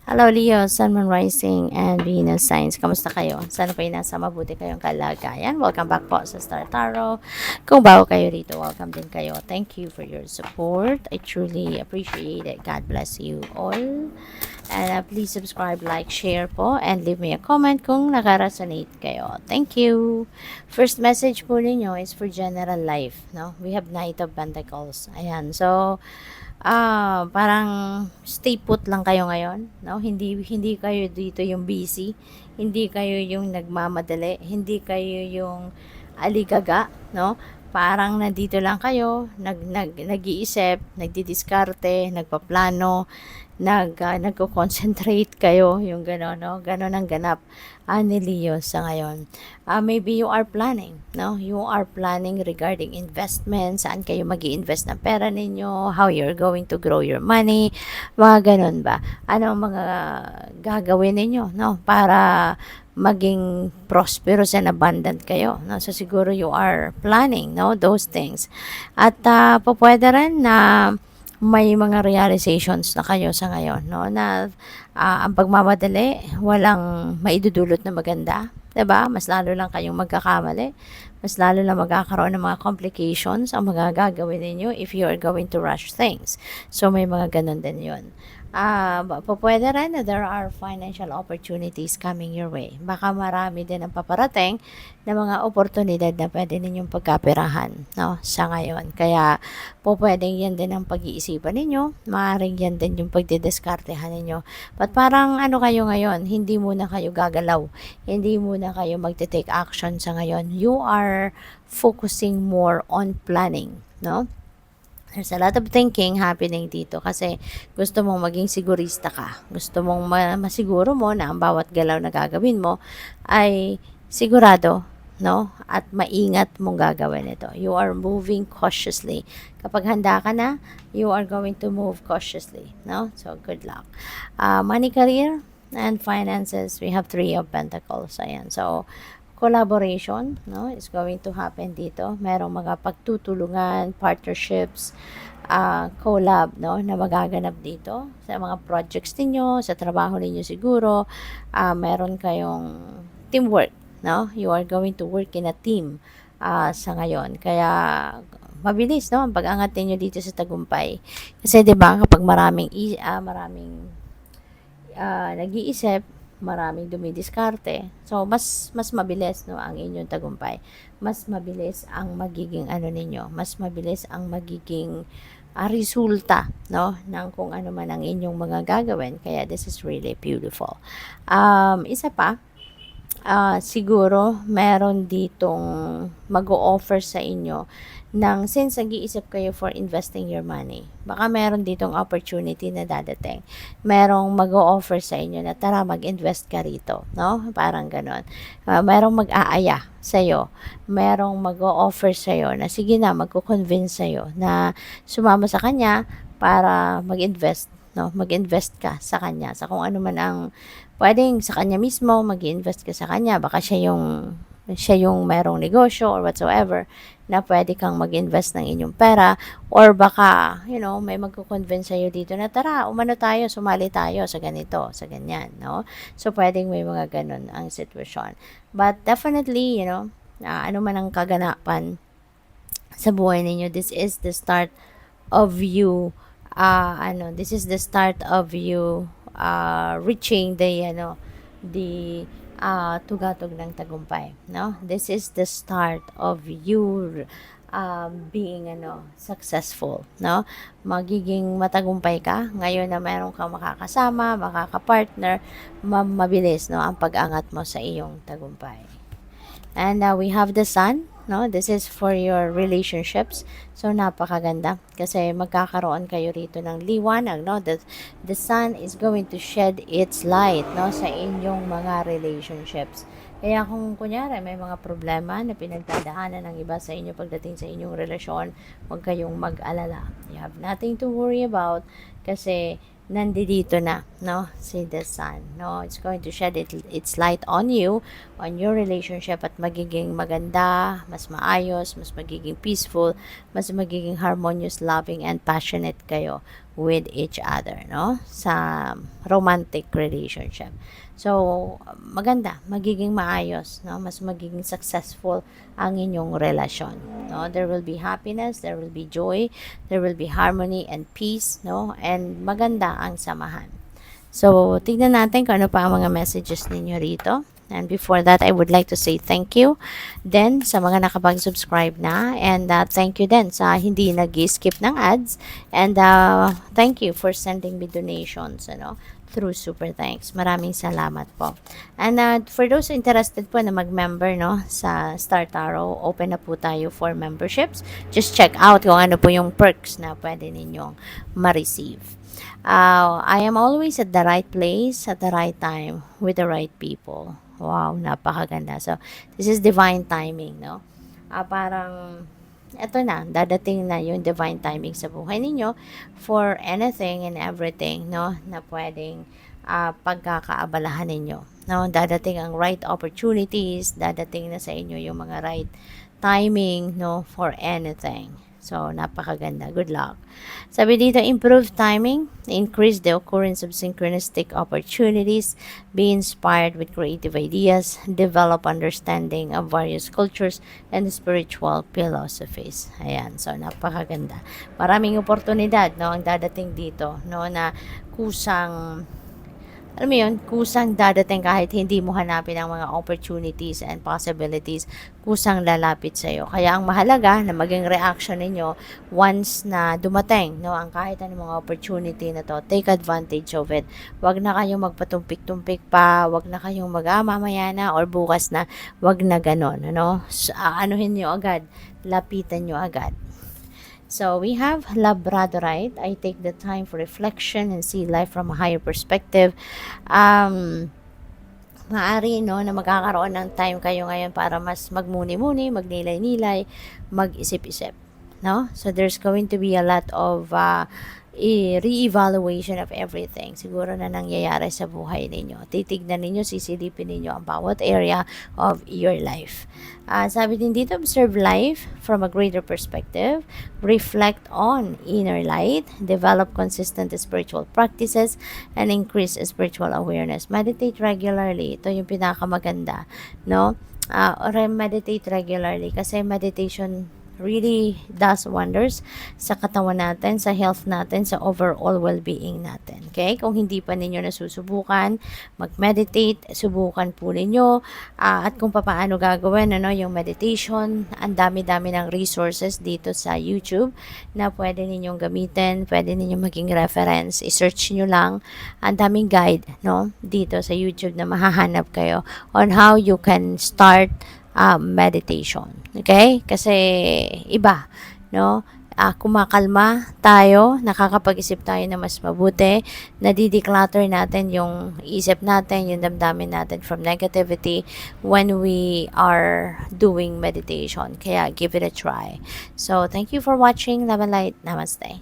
Hello Leo, Sun, Moon Rising, and Venus Signs. Kamusta kayo? Sana po ay nasa mabuti kayong kalagayan. Welcome back po sa Star Tarot. Kung bago kayo rito, welcome din kayo. Thank you for your support. I truly appreciate it. God bless you all. And please subscribe, like, share po, and leave me a comment kung nakaresonate kayo. Thank you. First message po ninyo is for general life. No? We have Knight of Pentacles. Ayan. So, parang stay put lang kayo ngayon, no? Hindi kayo dito yung busy, hindi kayo yung nagmamadali, hindi kayo yung aligaga, no? Parang nandito lang kayo, nag-iisip, nagdidiskarte, nagpaplano, nagko-concentrate kayo, yung gano'n, no? Gano'n ang ganap ni Leo sa ngayon. Maybe you are planning, no? You are planning regarding investment, saan kayo mag-i-invest ng pera ninyo, how you're going to grow your money, mga ganun ba? Ano ang mga gagawin ninyo, no? Para maging prosperous and abundant kayo, no? So siguro you are planning, no? Those things. At pwede rin na may mga realizations na kayo sa ngayon, no? Na ang pagmamadali, walang maidudulot na maganda. 'Di ba? Mas lalo lang kayong magkakamali. Mas lalo lang magkakaroon ng mga complications ang mga gagawin ninyo if you are going to rush things. So, may mga ganun din yun. Pwede rin na there are financial opportunities coming your way. Baka marami din ang paparating na mga oportunidad na pwede ninyong pagkapirahan, no, sa ngayon. Kaya pwedeng yan din ang pag-iisipan ninyo. Maaaring yan din yung pagdidiskartehan ninyo. But parang ano kayo ngayon, hindi muna kayo gagalaw. Hindi muna kayo magte-take action sa ngayon. You are focusing more on planning, no? There's a lot of thinking happening dito kasi gusto mong maging sigurista ka. Gusto mong masiguro mo na ang bawat galaw na gagawin mo ay sigurado, no? At maingat mong gagawin ito. You are moving cautiously. Kapag handa ka na, you are going to move cautiously, no? So, good luck. Money, career, and finances, we have Three of Pentacles. Ayan. So, collaboration, no, is going to happen dito. Merong mga pagtutulungan, partnerships, collab, no, na magaganap dito sa mga projects ninyo, sa trabaho ninyo siguro. Meron kayong teamwork, no? You are going to work in a team sa ngayon. Kaya mabilis, no, ang pag-angat ninyo dito sa tagumpay. Kasi 'di ba, kapag maraming nag-iisip, maraming dumidiskarte. So, mas mabilis, no, ang inyong tagumpay. Mas mabilis ang magiging ano ninyo. Mas mabilis ang magiging resulta, no, ng kung ano man ang inyong mga gagawin. Kaya this is really beautiful. Isa pa, siguro meron ditong mag-o-offer sa inyo ng since nag-iisip kayo for investing your money. Baka meron ditong opportunity na dadating. Merong mag-o-offer sa inyo na tara mag-invest ka rito, no? Parang ganon. Merong mag-aaya sa'yo. Merong mag-o-offer sa'yo na sige na, magko-convince sa'yo na sumama sa kanya para mag-invest, no? Mag-invest ka sa kanya, sa kung ano man ang pwedeng sa kanya mismo, mag-invest ka sa kanya. Baka siya yung merong negosyo or whatsoever na pwede kang mag-invest ng inyong pera, or baka, may magko-convince sa'yo dito na tara, umano tayo, sumali tayo sa ganito, sa ganyan, no? So, pwedeng may mga ganun ang sitwasyon. But definitely, ano man ang kaganapan sa buhay ninyo, this is the start of you, this is the start of you reaching the tugatog ng tagumpay, no? This is the start of you being successful, no? Magiging matagumpay ka ngayon na mayroon kang makakasama, makaka-partner, mabilis, no, ang pag-angat mo sa iyong tagumpay. And we have the sun, no? This is for your relationships. So, napakaganda. Kasi magkakaroon kayo rito ng liwanag, no? The sun is going to shed its light, no? Sa inyong mga relationships. Kaya kung kunyari may mga problema na pinagdadaanan ng iba sa inyo pagdating sa inyong relasyon, huwag kayong mag-alala. You have nothing to worry about kasi nandito na, no, si the sun, no? It's going to shed its light on you, on your relationship, at magiging maganda, mas maayos, mas magiging peaceful, mas magiging harmonious, loving, and passionate kayo with each other, no? Sa romantic relationship. So, maganda, magiging maayos, no? Mas magiging successful ang inyong relasyon, no? There will be happiness, there will be joy, there will be harmony and peace, no? And maganda ang samahan. So, tignan natin kung ano pa ang mga messages ninyo rito. And before that, I would like to say thank you then sa mga nakapag-subscribe na. And thank you din sa hindi nag-skip ng ads. And thank you for sending me donations, through Super Thanks. Maraming salamat po. And for those interested po na mag-member, sa Star Tarot, open na po tayo for memberships. Just check out kung ano po yung perks na pwede ninyong ma-receive. I am always at the right place, at the right time, with the right people. Wow, napakaganda. So, this is divine timing, no? Parang, eto na, dadating na yung divine timing sa buhay ninyo for anything and everything, no? Na pwedeng pagkakaabalahan ninyo. No? Dadating ang right opportunities, dadating na sa inyo yung mga right timing, no? For anything. So, napakaganda. Good luck. Sabi dito, improve timing, increase the occurrence of synchronistic opportunities, be inspired with creative ideas, develop understanding of various cultures and spiritual philosophies. Ayan. So, napakaganda. Maraming oportunidad, no, ang dadating dito, no, na kusang alam mo yun, kusang dadating kahit hindi mo hanapin ang mga opportunities and possibilities, kusang lalapit sa'yo. Kaya ang mahalaga na maging reaction ninyo once na dumating, no, ang kahit anong mga opportunity na to, take advantage of it. Wag na kayong magpatumpik-tumpik pa, wag na kayong mamaya na or bukas na, wag na ganon, So, anuhin nyo agad, lapitan nyo agad. So, we have Labradorite. I take the time for reflection and see life from a higher perspective. Maari, no, na magkakaroon ng time kayo ngayon para mas magmuni-muni, magnilay-nilay, mag-isip-isip. No? So, there's going to be a lot of re-evaluation of everything. Siguro na nangyayari sa buhay ninyo. Titignan ninyo, sisilipin ninyo ang bawat area of your life. Sabi din dito, observe life from a greater perspective, reflect on inner light, develop consistent spiritual practices, and increase spiritual awareness. Meditate regularly. Ito yung pinakamaganda, no? Meditate regularly kasi meditation really does wonders sa katawan natin, sa health natin, sa overall well-being natin. Okay? Kung hindi pa ninyo nasusubukan, mag-meditate, subukan po ninyo. At kung paano gagawin yung meditation, ang dami-dami ng resources dito sa YouTube na pwede ninyong gamitin, pwede ninyong maging reference. I-search nyo lang. Ang daming guide dito sa YouTube na mahahanap kayo on how you can start meditation. Okay? Kasi iba, no? Kumakalma tayo, nakakapag-isip tayo na mas mabuti, nadideclutter natin yung isip natin, yung damdamin natin from negativity when we are doing meditation. Kaya give it a try. So, thank you for watching. Love and light. Namaste.